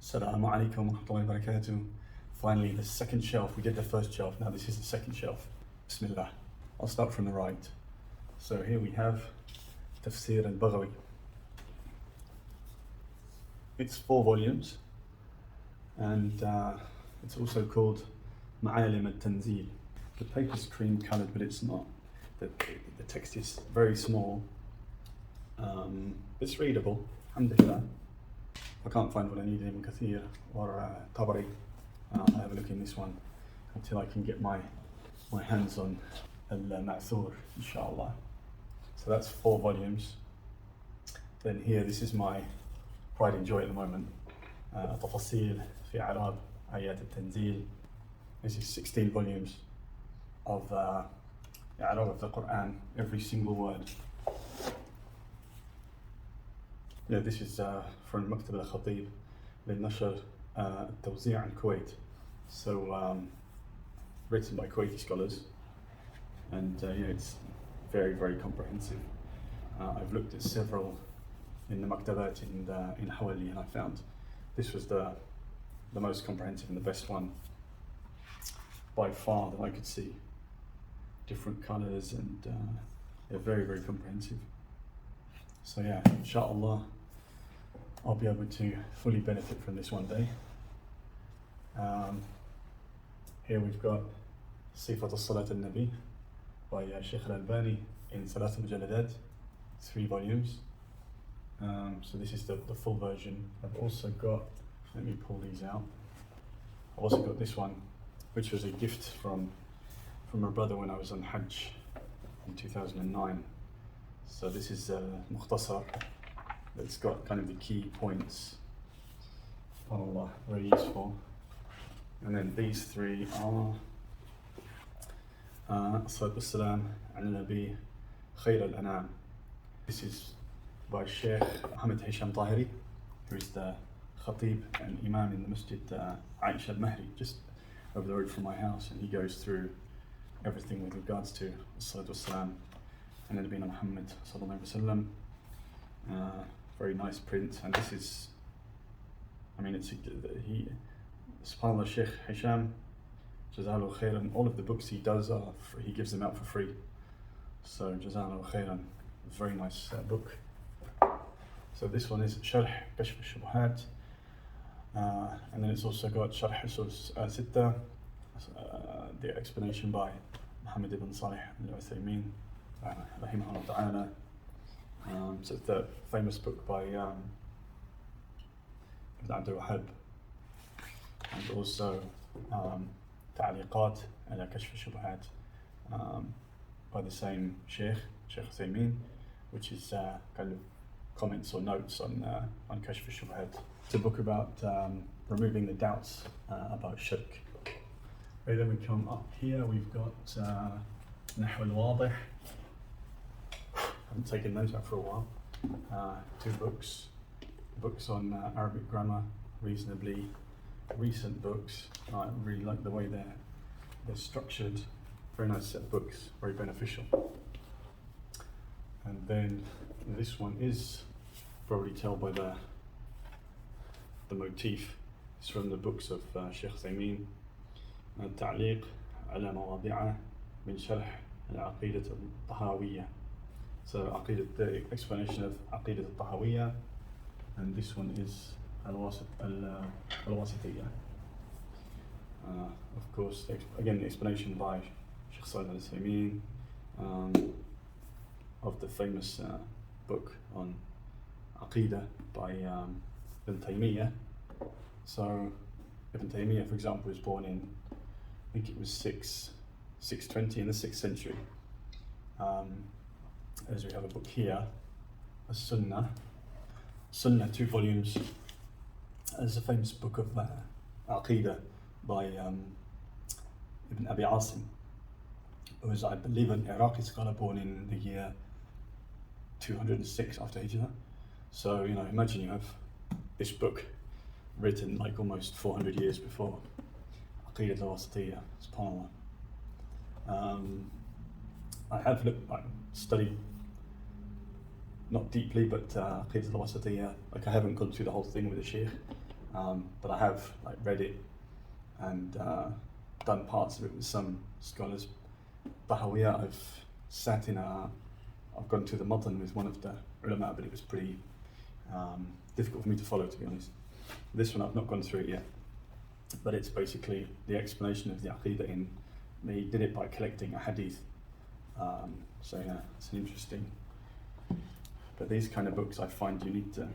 Assalamu alaikum wa rahmatullahi wa barakatuh. Finally, the second shelf. We did the first shelf, now this is the second shelf. Bismillah. I'll start from the right. So here we have Tafsir and Quran. It's 4 volumes, and it's also called Ma'alim al-Tanzil. The paper's cream coloured, but it's not. The text is very small. It's readable, alhamdulillah. I can't find what I need in Ibn Kathir or Tabari. I'll have a look in this one until I can get my hands on al-Ma'thur, in-shaa'Allah. So that's 4 volumes. Then here, this is my pride and joy at the moment. Tafsir and Quran. This is 16 volumes of the Quran, every single word. Yeah, this is from Maktab al-Khatib, للنشر Tafsir and Quran. So written by Kuwaiti scholars, and it's very, very comprehensive. I've looked at several in the maktabat in Hawali, and I found this was the most comprehensive and the best one by far that I could see. Different colours, and they're very, very comprehensive. So yeah, in-shaa'Allah, I'll be able to fully benefit from this one day. Here we've got Sifat al-Salat al-Nabi by Sheikh al-Albani in Salat al-Mujaladat, 3 volumes. So this is the full version. I've also got, let me pull these out. I've also got this one, which was a gift from my brother when I was on Hajj in 2009. So this is Mukhtasar. It's got kind of the key points. SubhanAllah, very useful. And then these 3 are As-Salatu Wassalam ala Nabi Khair al-Anam. This is by Sheikh Ahmed Hisham Tahiri, who is the Khatib and Imam in the Masjid Aisha al-Mahri, just over the road from my house, and he goes through everything with regards to As-Salatu Wassalam and Nabi Muhammad sallallahu alaihi wasallam. Very nice print, and this is, SubhanAllah, Sheikh Hisham, Jazakallahu khairan, all of the books he does he gives them out for free. So Jazakallahu khairan, very nice book. So this one is Sharh Kashf al-Shubuhat, and then it's also got Sharh Usul Sitta, the explanation by Muhammad ibn Salih al-Uthaymin, rahimahullah ta'ala. So it's the famous book by Ibn Abdul Wahhab, and also Ta'liqat ala Kashf al-Shubuhat by the same Sheikh Uthaymin, which is kind of comments or notes on Kashf al-Shubuhat. It's a book about removing the doubts about shirk. Okay, then we come up here, we've got Nahw al-Wadih. I haven't taken those out for a while. 2 books on Arabic grammar, reasonably recent books. I really like the way they're structured. Very nice set of books, very beneficial. And then this one is probably tell by the motif. It's from the books of Sheikh Uthaymin, Ta'liq ala Mawadi'a min Sharh al-Aqidat al-Tahawiyya. So the explanation of Aqidat al-Tahawiyya, and this one is al-Wasitiyya. Of course, again, the explanation by Sheikh Salih al-Uthaymin of the famous book on Aqidah by Ibn Taymiyyah. So Ibn Taymiyyah, for example, was born in, I think it was 620 in the 6th century. As we have a book here, a Sunnah, 2 volumes. There's a famous book of Aqidah by Ibn Abi Asim, who was, I believe, an Iraqi scholar born in the year 206 after Hijrah. So, imagine you have this book written like almost 400 years before Aqidat al-Wasitiyya, subhanAllah. I have studied, not deeply, but Aqidat al-Wasitiyya. I haven't gone through the whole thing with the Sheikh, but I have like read it and done parts of it with some scholars. Bahawiyah, I've gone to the Matan with one of the ulama, but it was pretty difficult for me to follow, to be honest. This one I've not gone through it yet, but it's basically the explanation of the Aqidah they did it by collecting a hadith. So yeah, it's an interesting. But these kind of books, I find you need to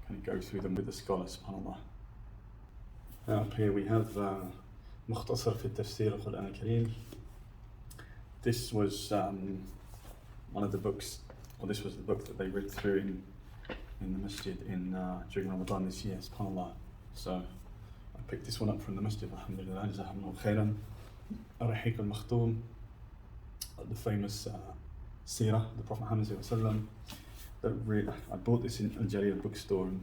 kind of go through them with the scholar, subhanAllah. Up here we have Mukhtasar fi Tafsir and Quran. This was one of the books, or this was the book that they read through in the masjid during Ramadan this year, subhanAllah. So I picked this one up from the masjid, alhamdulillah, jazakumullahu khairan. Ar-Rahiq al-Makhtoum, the famous seerah, the Prophet Muhammad sallallahu alaihi wasallam. I bought this in Al-Jalil bookstore, and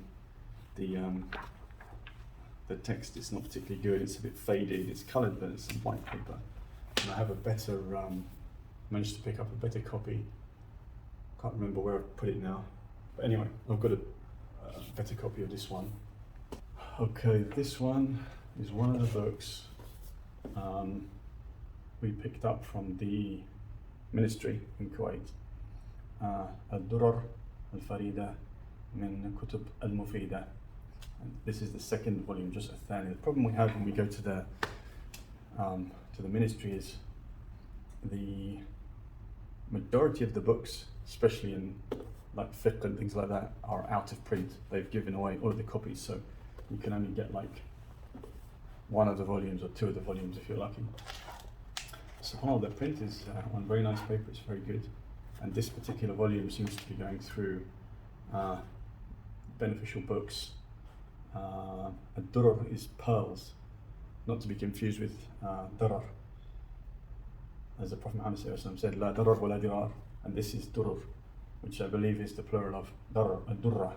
the text is not particularly good. It's a bit faded. It's coloured, but it's white paper. And I have a better, managed to pick up a better copy. Can't remember where I've put it now. But anyway, I've got a better copy of this one. Okay, this one is one of the books we picked up from the ministry in Kuwait. Al-Durar al-Farida min Kutub al-Mufida. And this is the second volume, just a thani. The problem we have when we go to the ministry is the majority of the books, especially in like fiqh and things like that, are out of print. They've given away all of the copies, so you can only get like one of the volumes or two of the volumes if you're lucky. So the print is on very nice paper, it's very good. And this particular volume seems to be going through beneficial books. Ad-Durar is pearls, not to be confused with Darar. As the Prophet Muhammad said, La Darar wa la Dirar, and this is Durur, which I believe is the plural of Darar, Ad-Durra,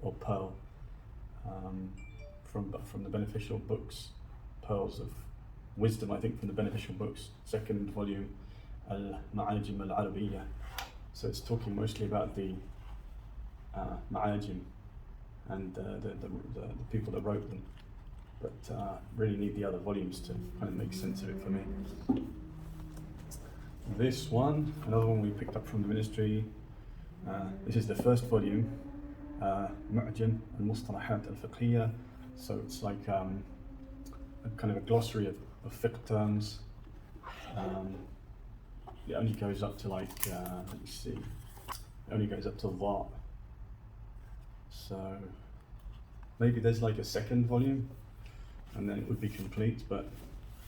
or pearl, from the beneficial books, pearls of wisdom, I think, from the beneficial books, second volume, Al-Ma'ajim al-Arabiyyah. So it's talking mostly about the Ma'ajim and the people that wrote them, but really need the other volumes to kind of make sense of it for me. This one, another one we picked up from the ministry. This is the first volume, Mu'jam al-Mustalahat al-Fiqhiyya. So it's like a kind of a glossary of fiqh terms. It only goes up to like, let me see, it only goes up to Dha. So maybe there's like a second volume and then it would be complete, but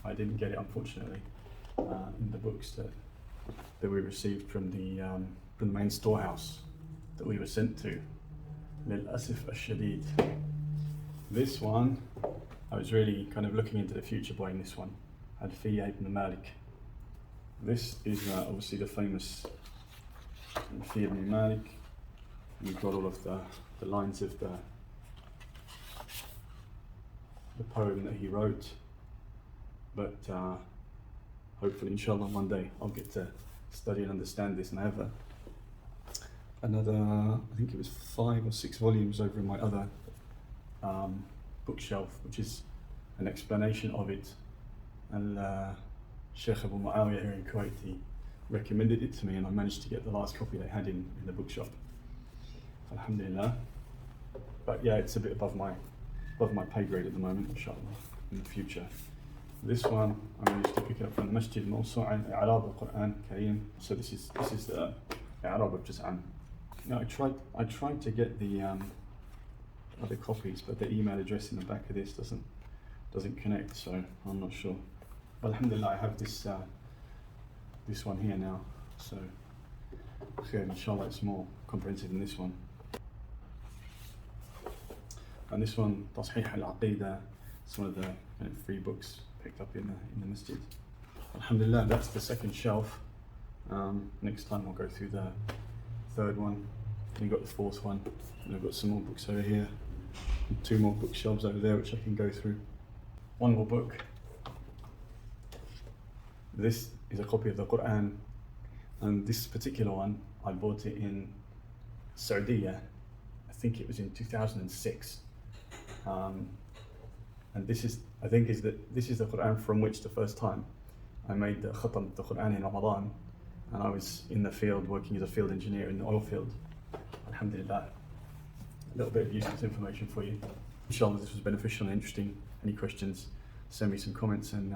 I didn't get it, unfortunately, in the books that we received from the main storehouse that we were sent to. Lil-asif ash-shadid. This one, I was really kind of looking into the future buying this one. Alfiya ibn Malik. This is obviously the famous Alfiya ibn Malik. We've got all of the lines of the poem that he wrote, but hopefully, inshallah, one day I'll get to study and understand this. And I have another, I think it was 5 or 6 volumes over in my other bookshelf, which is an explanation of it. And Sheikh Abu Muawiyah here in Kuwait, he recommended it to me, and I managed to get the last copy they had in the bookshop. Alhamdulillah. But yeah, it's a bit above my pay grade at the moment, inshallah, in the future. This one, I managed to pick it up from the Masjid Mawsu'a I'Rab al-Quran Kareem. So this is the I'Rab of Juz'an. Now I tried to get the other copies, but the email address in the back of this doesn't connect, so I'm not sure. But alhamdulillah, I have this one here now, so inshallah it's more comprehensive than this one. And this one, Tashih al-Aqidah, it's one of the free books picked up in the masjid. Alhamdulillah, that's the second shelf. Next time I'll go through the third one. We've got the fourth one, and I've got some more books over here, and 2 more bookshelves over there which I can go through. One more book. This is a copy of the Quran, and this particular one, I bought it in Saudi. I think it was in 2006. this is, I think, this is the Quran from which the first time I made the khatam of the Quran in Ramadan, and I was in the field working as a field engineer in the oil field. Alhamdulillah. A little bit of useless information for you. Inshallah, this was beneficial and interesting. Any questions, send me some comments, and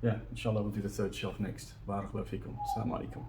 inshallah, we'll do the third shelf next. Barakallahu feekum. Assalamu alaikum.